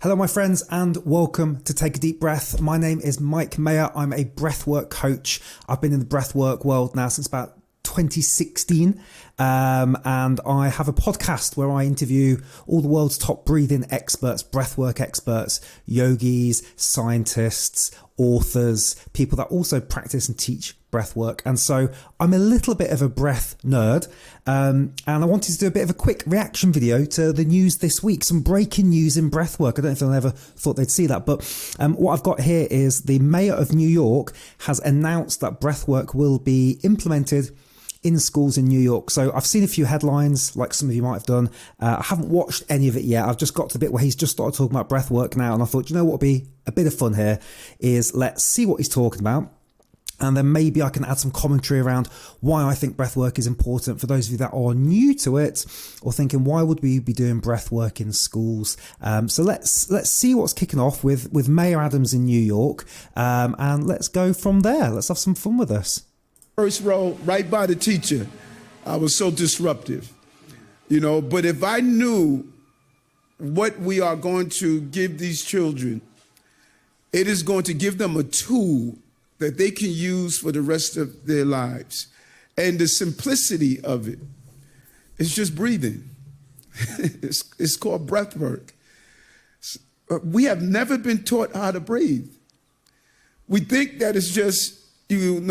Hello, my friends, and welcome to Take a Deep Breath. My name is Mike Maher. I'm a breathwork coach. I've been in the breathwork world now since about 2016, and I have a podcast where I interview all the world's top breathing experts, breathwork experts, yogis, scientists, authors, people that also practice and teach breathwork. And so I'm a little bit of a breath nerd, and I wanted to do a bit of a quick reaction video to the news this week, some breaking news in breathwork. I don't know if anyone ever thought they'd see that, but what I've got here is the mayor of New York has announced that breathwork will be implemented in schools in New York. So I've seen a few headlines, like some of you might have done. I haven't watched any of it yet. I've just got to the bit where he's just started talking about breath work now. And I thought, you know what would be a bit of fun here is let's see what he's talking about. And then maybe I can add some commentary around why I think breath work is important for those of you that are new to it or thinking, why would we be doing breath work in schools? So let's see what's kicking off with Mayor Adams in New York. And let's go from there. Let's have some fun with this. First row, right by the teacher. I was so disruptive, but if I knew what we are going to give these children, it is going to give them a tool that they can use for the rest of their lives. And the simplicity of it is just breathing. It's called breathwork. We have never been taught how to breathe. We think that it's just, you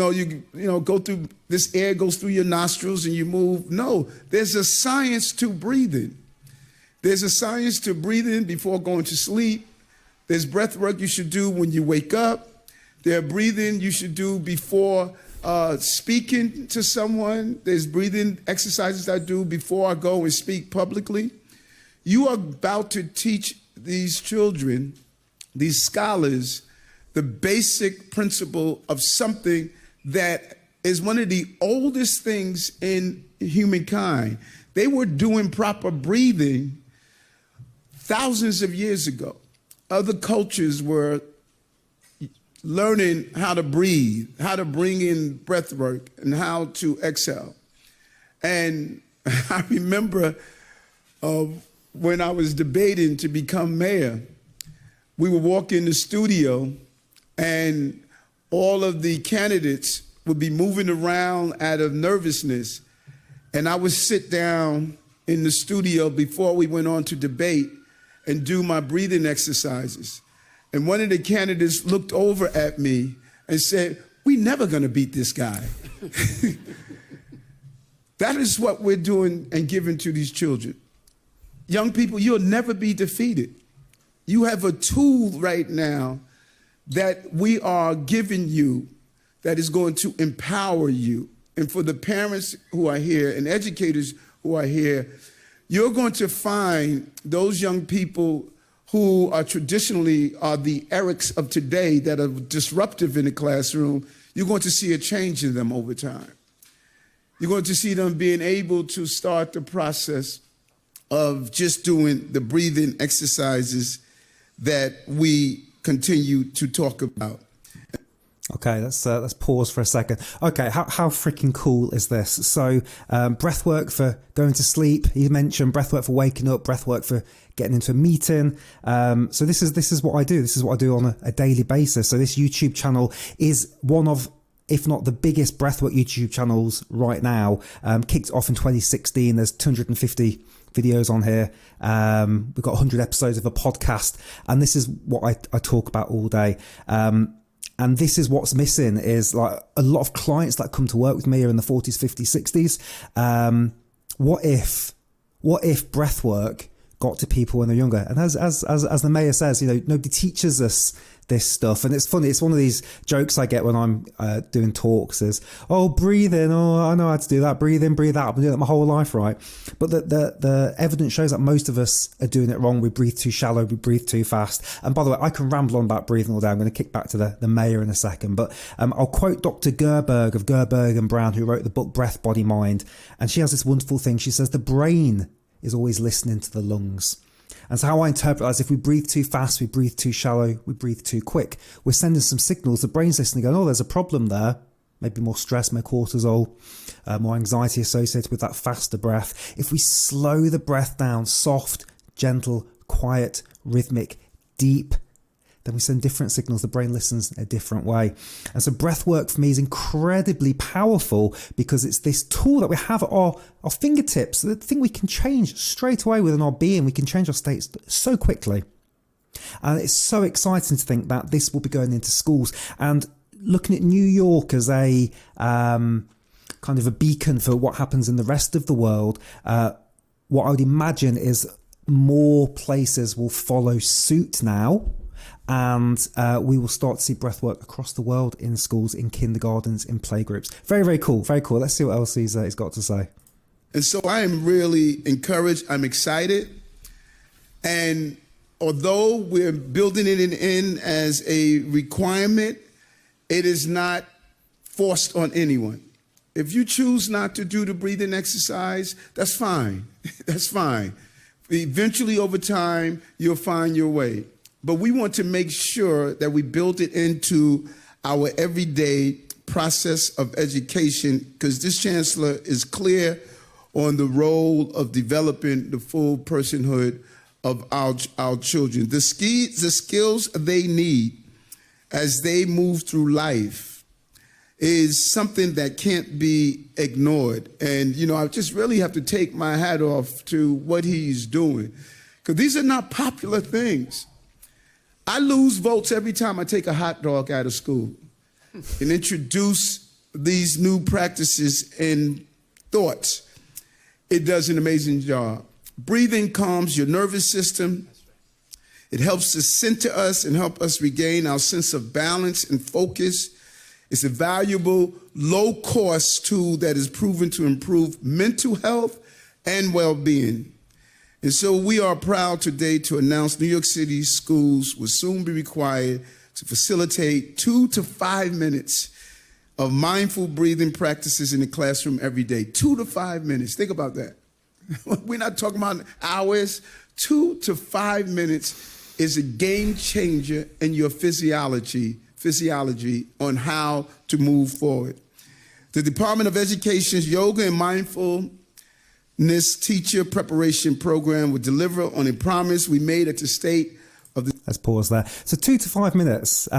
go through, this air goes through your nostrils and you move. No, there's a science to breathing. There's a science to breathing before going to sleep. There's breath work you should do when you wake up. There's breathing you should do before speaking to someone. There's breathing exercises I do before I go and speak publicly. You are about to teach these children, these scholars, the basic principle of something that is one of the oldest things in humankind. They were doing proper breathing thousands of years ago. Other cultures were learning how to breathe, how to bring in breath work, and how to exhale. And I remember when I was debating to become mayor, we would walk in the studio and all of the candidates would be moving around out of nervousness. And I would sit down in the studio before we went on to debate and do my breathing exercises. And one of the candidates looked over at me and said, "We're never gonna beat this guy." That is what we're doing and giving to these children. Young people, you'll never be defeated. You have a tool right now that we are giving you that is going to empower you. And for the parents who are here and educators who are here, you're going to find those young people who are traditionally are the Erics of today that are disruptive in the classroom. You're going to see a change in them over time. You're going to see them being able to start the process of just doing the breathing exercises that we continue to talk about. Okay, let's pause for a second. Okay, how freaking cool is this? So, breathwork for going to sleep. You mentioned breathwork for waking up, breathwork for getting into a meeting. So this is what I do. This is what I do on a daily basis. So this YouTube channel is one of, if not the biggest breathwork YouTube channels right now. Kicked off in 2016. There's 250 videos on here. We've got 100 episodes of a podcast, and this is what I talk about all day. And this is what's missing is like a lot of clients that come to work with me are in the 40s, 50s, 60s. What if breath work got to people when they're younger? And as the mayor says, nobody teaches us this stuff. And it's funny. It's one of these jokes I get when I'm doing talks is, oh, breathe in. Oh, I know how to do that. Breathe in, breathe out. I've been doing that my whole life, right? But the evidence shows that most of us are doing it wrong. We breathe too shallow. We breathe too fast. And by the way, I can ramble on about breathing all day. I'm going to kick back to the mayor in a second. But I'll quote Dr. Gerberg of Gerberg and Brown, who wrote the book Breath, Body, Mind. And she has this wonderful thing. She says the brain is always listening to the lungs. And so how I interpret that is if we breathe too fast, we breathe too shallow, we breathe too quick, we're sending some signals. The brain's listening, going, oh, there's a problem there. Maybe more stress, more cortisol, more anxiety associated with that faster breath. If we slow the breath down, soft, gentle, quiet, rhythmic, deep, then we send different signals. The brain listens in a different way. And so breath work for me is incredibly powerful because it's this tool that we have at our fingertips, the thing we can change straight away within our being. We can change our states so quickly. And it's so exciting to think that this will be going into schools. And looking at New York as a kind of a beacon for what happens in the rest of the world, what I would imagine is more places will follow suit now. And we will start to see breathwork across the world in schools, in kindergartens, in playgroups. Very, very cool. Very cool. Let's see what else he's got to say. And so I am really encouraged. I'm excited. And although we're building it in as a requirement, it is not forced on anyone. If you choose not to do the breathing exercise, that's fine. That's fine. Eventually, over time, you'll find your way. But we want to make sure that we build it into our everyday process of education, because this chancellor is clear on the role of developing the full personhood of our children. The skills they need as they move through life is something that can't be ignored. And, you know, I just really have to take my hat off to what he's doing, because these are not popular things. I lose votes every time I take a hot dog out of school and introduce these new practices and thoughts. It does an amazing job. Breathing calms your nervous system. It helps to center us and help us regain our sense of balance and focus. It's a valuable, low-cost tool that is proven to improve mental health and well-being. And so we are proud today to announce New York City schools will soon be required to facilitate 2 to 5 minutes of mindful breathing practices in the classroom every day. 2 to 5 minutes. Think about that. We're not talking about hours. 2 to 5 minutes is a game changer in your physiology on how to move forward. The Department of Education's Yoga and Mindfulness Teacher Preparation Program will deliver on a promise we made at the state of the... Let's pause there. So 2 to 5 minutes.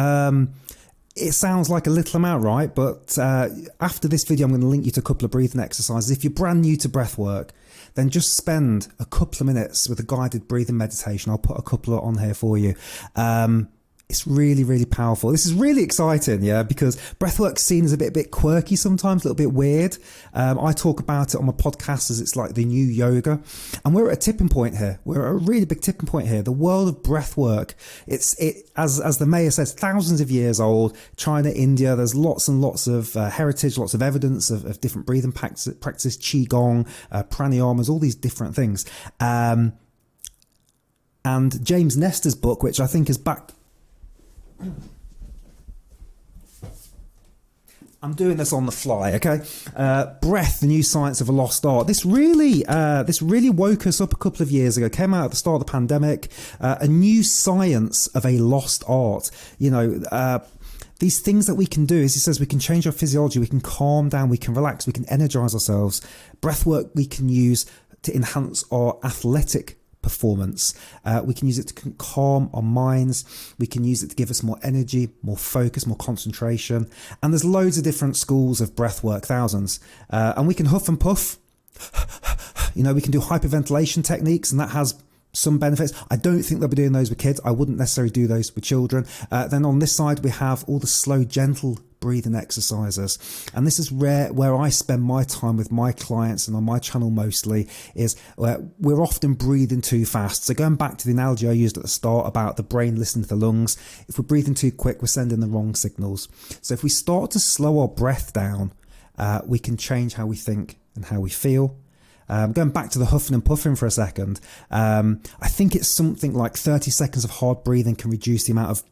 It sounds like a little amount, right? But after this video, I'm going to link you to a couple of breathing exercises. If you're brand new to breath work, then just spend a couple of minutes with a guided breathing meditation. I'll put a couple on here for you. It's really, really powerful. This is really exciting, yeah, because breathwork's seen as a bit quirky sometimes, a little bit weird. I talk about it on my podcast as it's like the new yoga. And we're at a tipping point here. We're at a really big tipping point here. The world of breathwork, as the mayor says, thousands of years old. China, India, there's lots and lots of heritage, lots of evidence of different breathing practice, qigong, pranayamas, all these different things. And James Nestor's book, which I think is back... I'm doing this on the fly, okay? Breath, the New Science of a Lost Art. This really woke us up a couple of years ago. Came out at the start of the pandemic. A new science of a lost art. You know, these things that we can do, as he says, we can change our physiology, we can calm down, we can relax, we can energize ourselves. Breath work we can use to enhance our athletic performance. We can use it to calm our minds. We can use it to give us more energy, more focus, more concentration. And there's loads of different schools of breath work, thousands. And we can huff and puff. You know, we can do hyperventilation techniques, and that has some benefits. I don't think they'll be doing those with kids. I wouldn't necessarily do those with children. Then on this side, we have all the slow, gentle breathing exercises. And this is where I spend my time with my clients and on my channel mostly, is where we're often breathing too fast. So going back to the analogy I used at the start about the brain listening to the lungs, if we're breathing too quick, we're sending the wrong signals. So if we start to slow our breath down, we can change how we think and how we feel. Going back to the huffing and puffing for a second, I think it's something like 30 seconds of hard breathing can reduce the amount of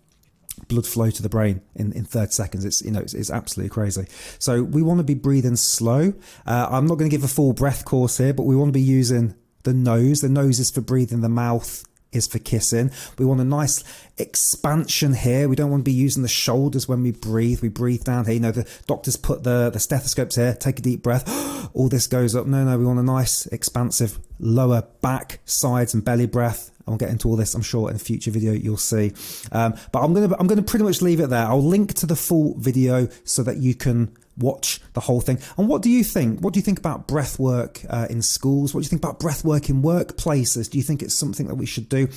blood flow to the brain in 30 seconds. It's absolutely crazy. So we want to be breathing slow. I'm not going to give a full breath course here, but we want to be using the nose. The nose is for breathing, the mouth is for kissing. We want a nice expansion here. We don't want to be using the shoulders when we breathe. We breathe down here. You know, the doctors put the stethoscopes here, take a deep breath. All this goes up. No, we want a nice expansive lower back, sides and belly breath. I'll get into all this, I'm sure, in a future video you'll see. But I'm gonna pretty much leave it there. I'll link to the full video so that you can watch the whole thing. And what do you think? What do you think about breath work in schools? What do you think about breath work in workplaces? Do you think it's something that we should do?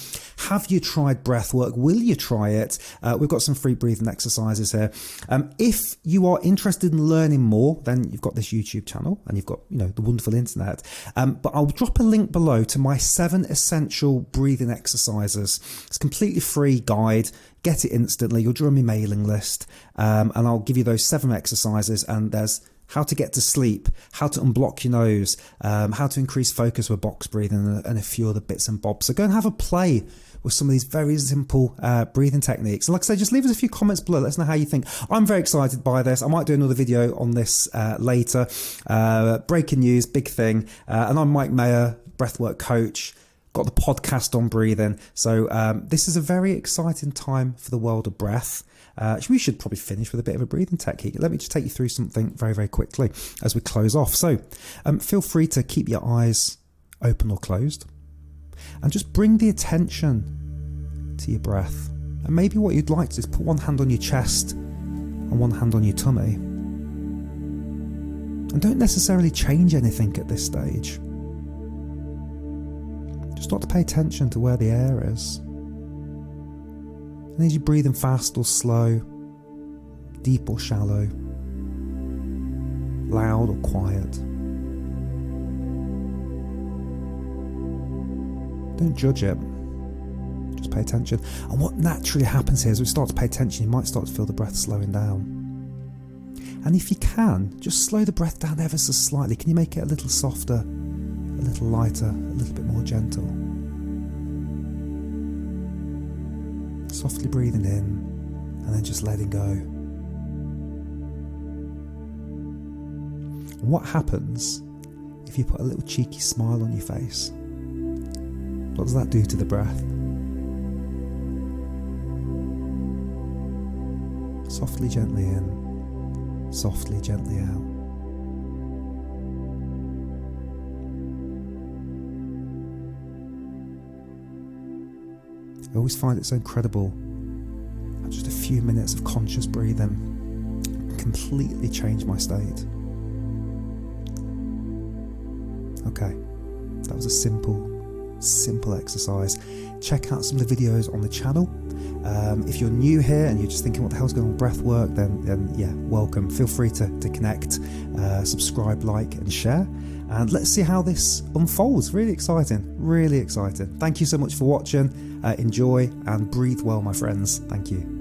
Have you tried breath work? Will you try it? We've got some free breathing exercises here. If you are interested in learning more, then you've got this YouTube channel and you've got, you know, the wonderful internet. But I'll drop a link below to my 7 essential breathing exercises. It's a completely free guide. Get it instantly. You'll join my mailing list, and I'll give you those 7 exercises. And there's how to get to sleep, how to unblock your nose, how to increase focus with box breathing, and a few other bits and bobs. So go and have a play with some of these very simple breathing techniques. And like I said, just leave us a few comments below. Let us know how you think. I'm very excited by this. I might do another video on this later. Breaking news, big thing. And I'm Mike Maher, breathwork coach. Got the podcast on breathing. So this is a very exciting time for the world of breath. We should probably finish with a bit of a breathing technique. Let me just take you through something very, very quickly as we close off. So feel free to keep your eyes open or closed and just bring the attention to your breath. And maybe what you'd like to do is put one hand on your chest and one hand on your tummy. And don't necessarily change anything at this stage. Just start to pay attention to where the air is. And as you're breathing fast or slow, deep or shallow, loud or quiet. Don't judge it. Just pay attention. And what naturally happens here is we start to pay attention, you might start to feel the breath slowing down. And if you can, just slow the breath down ever so slightly. Can you make it a little softer, a little lighter, a little bit more gentle? Softly breathing in and then just letting go. What happens if you put a little cheeky smile on your face? What does that do to the breath? Softly, gently in, softly, gently out. I always find it so incredible how just a few minutes of conscious breathing completely changed my state. Okay, that was a simple exercise. Check out some of the videos on the channel. If you're new here and you're just thinking what the hell's going on with breath work, then yeah, welcome. Feel free to connect, subscribe, like and share. And let's see how this unfolds. Really exciting, really exciting. Thank you so much for watching. Enjoy and breathe well, my friends. Thank you.